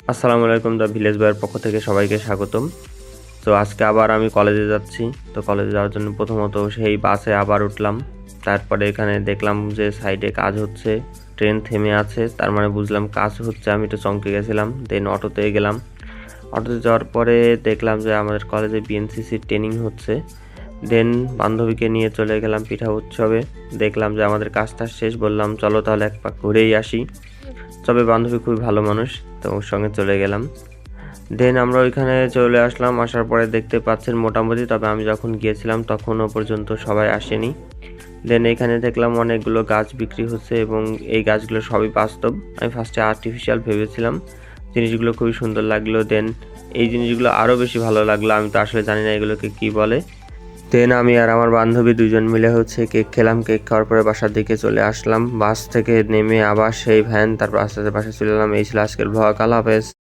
আসসালামু আলাইকুম, the village বয়ের পক্ষ থেকে সবাইকে স্বাগতম। তো আজকে আবার আমি কলেজে যাচ্ছি। তো কলেজে যাওয়ার জন্য প্রথমত সেই বাসে আবার উঠলাম। তারপরে এখানে দেখলাম যে সাইডে কাজ হচ্ছে, ট্রেন থেমে আছে, তার মানে বুঝলাম কাজ হচ্ছে। আমি একটু চমকে গেছিলাম। দেন অটোতে গেলাম। অটোতে যাওয়ার পরে দেখলাম যে আমাদের কলেজে বিএনসিসির ট্রেনিং হচ্ছে। দেন বান্ধবীকে নিয়ে চলে গেলাম পিঠা উৎসবে। দেখলাম যে আমাদের কাজটা শেষ, বললাম চলো তাহলে এক পাক ঘুরেই আসি। তবে বান্ধবী খুবই ভালো মানুষ, তো ওর সঙ্গে চলে গেলাম। দেন আমরা ওইখানে চলে আসলাম। আসার পরে দেখতে পাচ্ছেন মোটামুটি, তবে আমি যখন গিয়েছিলাম তখনও পর্যন্ত সবাই আসেনি। দেন এখানে দেখলাম অনেকগুলো গাছ বিক্রি হচ্ছে এবং এই গাছগুলো সবই বাস্তব। আমি ফার্স্টে আর্টিফিশিয়াল ভেবেছিলাম। জিনিসগুলো খুবই সুন্দর লাগলো। দেন এই জিনিসগুলো আরও বেশি ভালো লাগলো। আমি তো আসলে জানি না এগুলোকে কী বলে। দেন আমি আর আমার বান্ধবী দুজন মিলে কেক খেলাম। কেক খাওয়ার পরে বাসার দিকে চলে আসলাম। বাস থেকে নেমে আবার সেই ভ্যান, তারপর আস্তে আস্তে বাসায় চলে এলাম। এই ছিল আজকের ব্লগ। আল্লাহ হাফেজ।